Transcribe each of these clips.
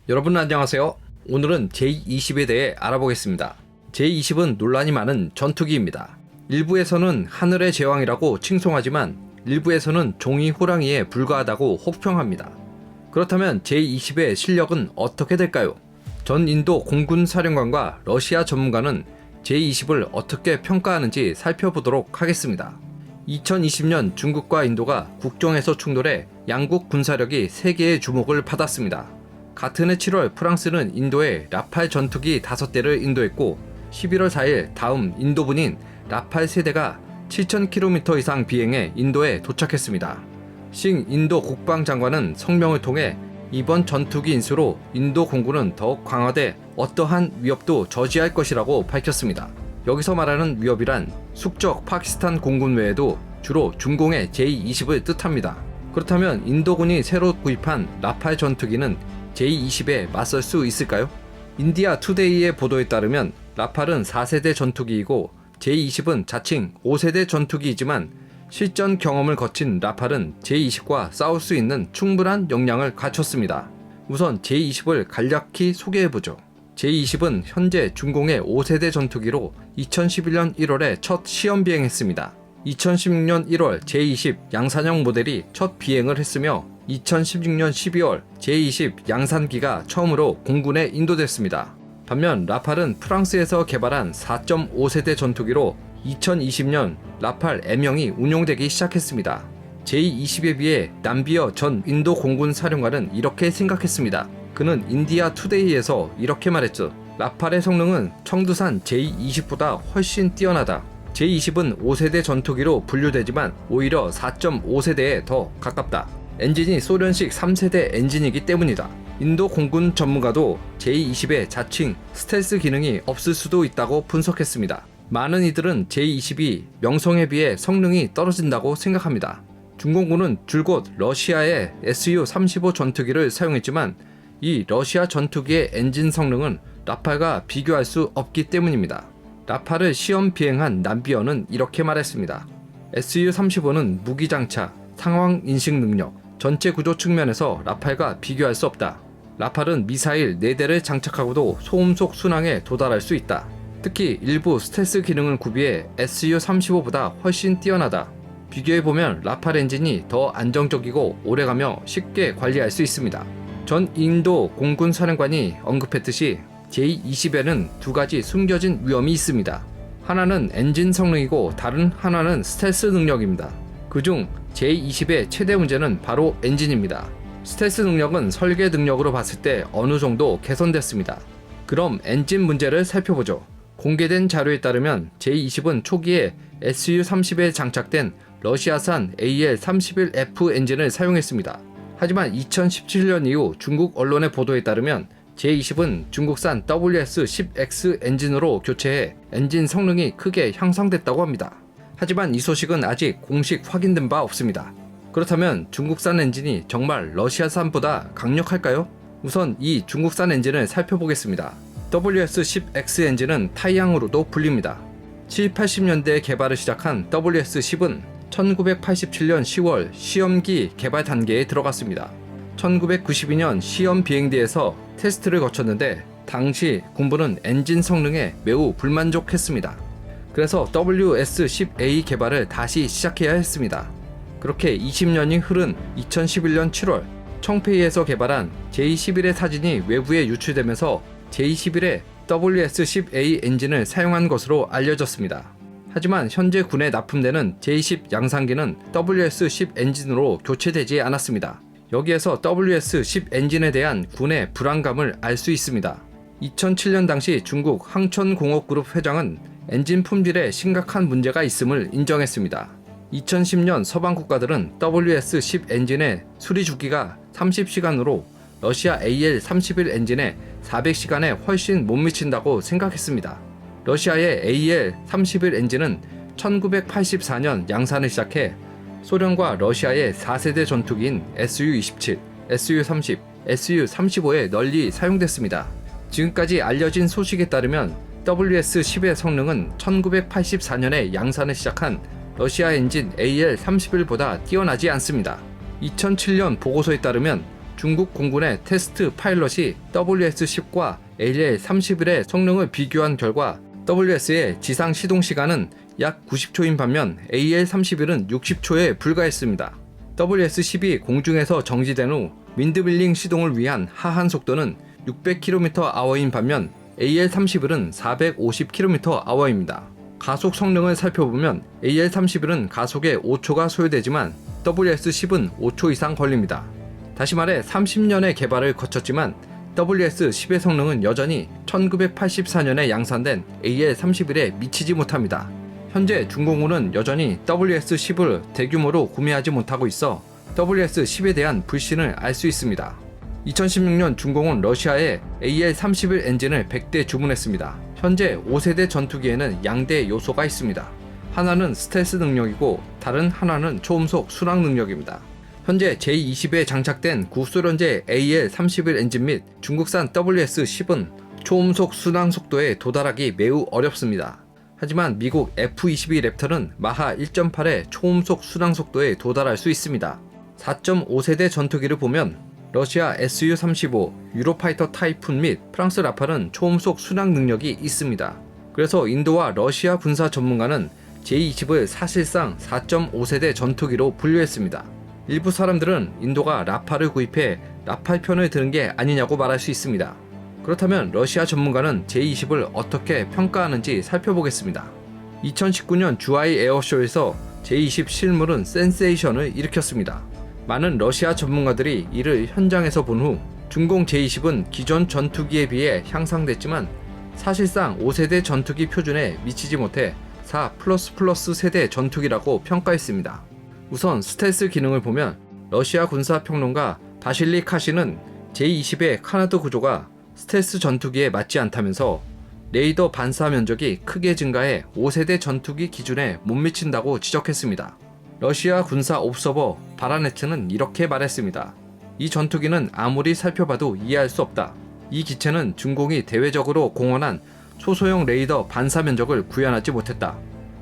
여러분 안녕하세요. 오늘은 J-20에 대해 알아보겠습니다. J-20은 논란이 많은 전투기입니다. 일부에서는 하늘의 제왕이라고 칭송하지만 일부에서는 종이 호랑이에 불과하다고 혹평합니다. 그렇다면 J-20의 실력은 어떻게 될까요? 전 인도 공군 사령관과 러시아 전문가는 J-20을 어떻게 평가하는지 살펴보도록 하겠습니다. 2020년 중국과 인도가 국경에서 충돌해 양국 군사력이 세계의 주목을 받았습니다. 같은 해 7월 프랑스는 인도에 라팔 전투기 5대를 인도했고 11월 4일 다음 인도군인 라팔 세대가 7,000km 이상 비행해 인도에 도착했습니다. 싱 인도 국방장관은 성명을 통해 이번 전투기 인수로 인도 공군은 더욱 강화돼 어떠한 위협도 저지할 것이라고 밝혔습니다. 여기서 말하는 위협이란 숙적 파키스탄 공군 외에도 주로 중공의 J-20을 뜻합니다. 그렇다면 인도군이 새로 구입한 라팔 전투기는 J-20에 맞설 수 있을까요? 인디아 투데이의 보도에 따르면 라팔은 4세대 전투기이고 J-20은 자칭 5세대 전투기이지만 실전 경험을 거친 라팔은 J-20과 싸울 수 있는 충분한 역량을 갖췄습니다. 우선 J-20을 간략히 소개해보죠. J-20은 현재 중공의 5세대 전투기로 2011년 1월에 첫 시험 비행했습니다. 2016년 1월 J-20 양산형 모델이 첫 비행을 했으며 2016년 12월 J-20 양산기가 처음으로 공군에 인도됐습니다. 반면 라팔은 프랑스에서 개발한 4.5세대 전투기로 2020년 라팔 M형이 운용되기 시작했습니다. J-20에 비해 남비어 전 인도 공군 사령관은 이렇게 생각했습니다. 그는 인디아 투데이에서 이렇게 말했죠. 라팔의 성능은 청두산 J-20보다 훨씬 뛰어나다. J-20은 5세대 전투기로 분류되지만 오히려 4.5세대에 더 가깝다. 엔진이 소련식 3세대 엔진이기 때문이다. 인도 공군 전문가도 J-20의 자칭 스텔스 기능이 없을 수도 있다고 분석했습니다. 많은 이들은 J-20이 명성에 비해 성능이 떨어진다고 생각합니다. 중공군은 줄곧 러시아의 Su-35 전투기를 사용했지만 이 러시아 전투기의 엔진 성능은 라팔과 비교할 수 없기 때문입니다. 라팔을 시험 비행한 남비어는 이렇게 말했습니다. Su-35는 무기 장착, 상황 인식 능력, 전체 구조 측면에서 라팔과 비교할 수 없다. 라팔은 미사일 4대를 장착하고도 소음속 순항에 도달할 수 있다. 특히 일부 스텔스 기능을 구비해 Su-35보다 훨씬 뛰어나다. 비교해보면 라팔 엔진이 더 안정적이고 오래가며 쉽게 관리할 수 있습니다. 전 인도 공군 사령관이 언급했듯이 J-20에는 두 가지 숨겨진 위험이 있습니다. 하나는 엔진 성능이고 다른 하나는 스텔스 능력입니다. 그중 J-20의 최대 문제는 바로 엔진입니다. 스텔스 능력은 설계 능력으로 봤을 때 어느 정도 개선됐습니다. 그럼 엔진 문제를 살펴보죠. 공개된 자료에 따르면 J-20은 초기에 Su-30에 장착된 러시아산 AL-31F 엔진을 사용했습니다. 하지만 2017년 이후 중국 언론의 보도에 따르면 J-20은 중국산 WS-10X 엔진으로 교체해 엔진 성능이 크게 향상됐다고 합니다. 하지만 이 소식은 아직 공식 확인된 바 없습니다. 그렇다면 중국산 엔진이 정말 러시아산보다 강력할까요? 우선 이 중국산 엔진을 살펴보겠습니다. WS-10X 엔진은 타이양으로도 불립니다. 7, 80년대에 개발을 시작한 WS-10은 1987년 10월 시험기 개발 단계에 들어갔습니다. 1992년 시험 비행대에서 테스트를 거쳤는데 당시 군부는 엔진 성능에 매우 불만족했습니다. 그래서 WS-10A 개발을 다시 시작해야 했습니다. 그렇게 20년이 흐른 2011년 7월 청페이에서 개발한 J-11의 사진이 외부에 유출되면서 J-11의 WS-10A 엔진을 사용한 것으로 알려졌습니다. 하지만 현재 군에 납품되는 J-10 양산기는 WS-10 엔진으로 교체되지 않았습니다. 여기에서 WS-10 엔진에 대한 군의 불안감을 알 수 있습니다. 2007년 당시 중국 항천공업그룹 회장은 엔진 품질에 심각한 문제가 있음을 인정했습니다. 2010년 서방 국가들은 WS-10 엔진의 수리 주기가 30시간으로 러시아 AL-31 엔진의 400시간에 훨씬 못 미친다고 생각했습니다. 러시아의 AL-31 엔진은 1984년 양산을 시작해 소련과 러시아의 4세대 전투기인 Su-27, Su-30, Su-35에 널리 사용됐습니다. 지금까지 알려진 소식에 따르면 WS-10의 성능은 1984년에 양산을 시작한 러시아 엔진 AL-31보다 뛰어나지 않습니다. 2007년 보고서에 따르면 중국 공군의 테스트 파일럿이 WS-10과 AL-31의 성능을 비교한 결과 WS의 지상 시동 시간은 약 90초인 반면 AL-31은 60초에 불과했습니다. WS-10이 공중에서 정지된 후 윈드밀링 시동을 위한 하한 속도는 600km/h인 반면 AL-31은 450km/h입니다. 가속 성능을 살펴보면 AL-31은 가속에 5초가 소요되지만 WS-10은 5초 이상 걸립니다. 다시 말해 30년의 개발을 거쳤지만 WS-10의 성능은 여전히 1984년에 양산된 AL-31에 미치지 못합니다. 현재 중공군은 여전히 WS-10을 대규모로 구매하지 못하고 있어 WS-10에 대한 불신을 알 수 있습니다. 2016년 중공은 러시아에 AL-31 엔진을 100대 주문했습니다. 현재 5세대 전투기에는 양대 요소가 있습니다. 하나는 스텔스 능력이고 다른 하나는 초음속 순항 능력입니다. 현재 제20에 장착된 구소련제 AL-31 엔진 및 중국산 WS-10은 초음속 순항 속도에 도달하기 매우 어렵습니다. 하지만 미국 F-22 랩터는 마하 1.8의 초음속 순항 속도에 도달할 수 있습니다. 4.5세대 전투기를 보면 러시아 Su-35, 유로파이터 타이푼 및 프랑스 라팔은 초음속 순항 능력이 있습니다. 그래서 인도와 러시아 군사 전문가는 제20을 사실상 4.5세대 전투기로 분류했습니다. 일부 사람들은 인도가 라팔을 구입해 라팔 편을 드는 게 아니냐고 말할 수 있습니다. 그렇다면 러시아 전문가는 제20을 어떻게 평가하는지 살펴보겠습니다. 2019년 주하이 에어쇼에서 제20 실물은 센세이션을 일으켰습니다. 많은 러시아 전문가들이 이를 현장에서 본 후 중공 제20은 기존 전투기에 비해 향상됐지만 사실상 5세대 전투기 표준에 미치지 못해 4++ 세대 전투기라고 평가했습니다. 우선 스텔스 기능을 보면 러시아 군사평론가 바실리 카시는 제20의 카나드 구조가 스텔스 전투기에 맞지 않다면서 레이더 반사 면적이 크게 증가해 5세대 전투기 기준에 못 미친다고 지적했습니다. 러시아 군사 옵서버 바라네츠는 이렇게 말했습니다. 이 전투기는 아무리 살펴봐도 이해할 수 없다. 이 기체는 중공이 대외적으로 공언한 초소형 레이더 반사 면적을 구현하지 못했다.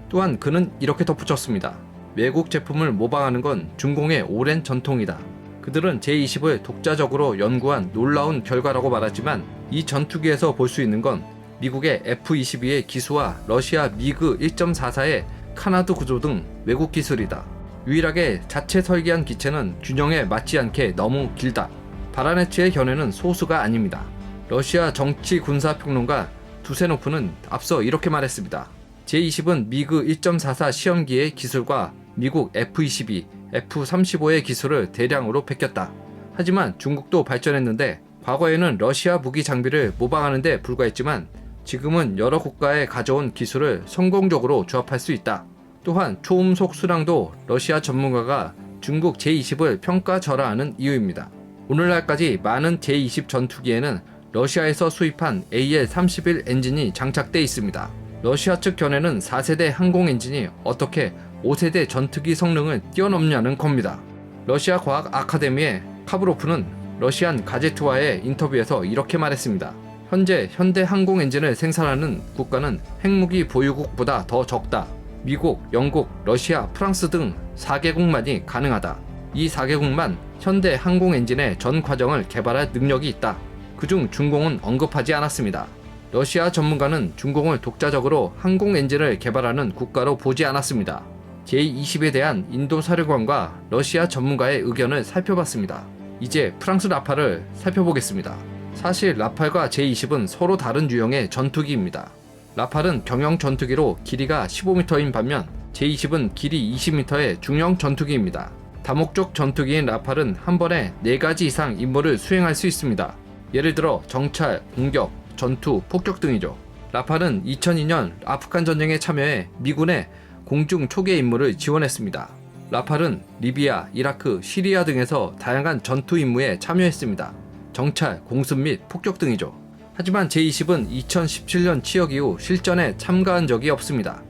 또한 그는 이렇게 덧붙였습니다. 외국 제품을 모방하는 건 중공의 오랜 전통이다. 그들은 제20을 독자적으로 연구한 놀라운 결과라고 말하지만 이 전투기에서 볼 수 있는 건 미국의 F-22의 기수와 러시아 미그 1.44의 카나드 구조 등 외국 기술이다. 유일하게 자체 설계한 기체는 균형에 맞지 않게 너무 길다. 바라네츠의 견해는 소수가 아닙니다. 러시아 정치 군사 평론가 두세노프는 앞서 이렇게 말했습니다. 제20은 미그 1.44 시험기의 기술과 미국 F-22, F-35의 기술을 대량으로 베꼈다. 하지만 중국도 발전했는데 과거에는 러시아 무기 장비를 모방하는 데 불과했지만 지금은 여러 국가에 가져온 기술을 성공적으로 조합할 수 있다. 또한 초음속 순항도 러시아 전문가가 중국 제20을 평가절하하는 이유입니다. 오늘날까지 많은 제20 전투기에는 러시아에서 수입한 AL-31 엔진이 장착돼 있습니다. 러시아 측 견해는 4세대 항공 엔진이 어떻게 5세대 전투기 성능을 뛰어넘냐는 겁니다. 러시아 과학 아카데미의 카브로프는 러시안 가제트와의 인터뷰에서 이렇게 말했습니다. 현재 현대 항공 엔진을 생산하는 국가는 핵무기 보유국보다 더 적다. 미국, 영국, 러시아, 프랑스 등 4개국만이 가능하다. 이 4개국만 현대 항공 엔진의 전 과정을 개발할 능력이 있다. 그중 중공은 언급하지 않았습니다. 러시아 전문가는 중공을 독자적으로 항공 엔진을 개발하는 국가로 보지 않았습니다. 제20에 대한 인도 사령관과 러시아 전문가의 의견을 살펴봤습니다. 이제 프랑스 라팔을 살펴보겠습니다. 사실 라팔과 제20은 서로 다른 유형의 전투기입니다. 라팔은 경영 전투기로 길이가 15m인 반면 제20은 길이 20m의 중형 전투기입니다. 다목적 전투기인 라팔은 한 번에 4가지 이상 임무를 수행할 수 있습니다. 예를 들어 정찰, 공격, 전투, 폭격 등이죠. 라팔은 2002년 아프간 전쟁에 참여해 미군의 공중 초계 임무를 지원했습니다. 라팔은 리비아, 이라크, 시리아 등에서 다양한 전투 임무에 참여했습니다. 정찰, 공습 및 폭격 등이죠. 하지만 제20은 2017년 취역 이후 실전에 참가한 적이 없습니다.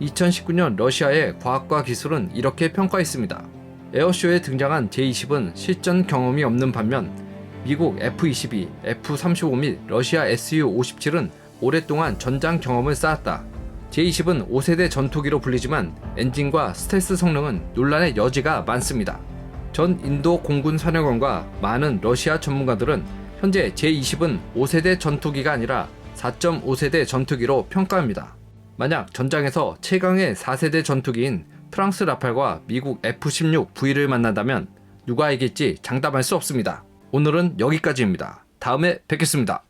2019년 러시아의 과학과 기술은 이렇게 평가했습니다. 에어쇼에 등장한 제20은 실전 경험이 없는 반면 미국 F-22, F-35 및 러시아 Su-57은 오랫동안 전장 경험을 쌓았다. 제20은 5세대 전투기로 불리지만 엔진과 스텔스 성능은 논란의 여지가 많습니다. 전 인도 공군 사령관과 많은 러시아 전문가들은 현재 제20은 5세대 전투기가 아니라 4.5세대 전투기로 평가합니다. 만약 전장에서 최강의 4세대 전투기인 프랑스 라팔과 미국 F-16V를 만난다면 누가 이길지 장담할 수 없습니다. 오늘은 여기까지입니다. 다음에 뵙겠습니다.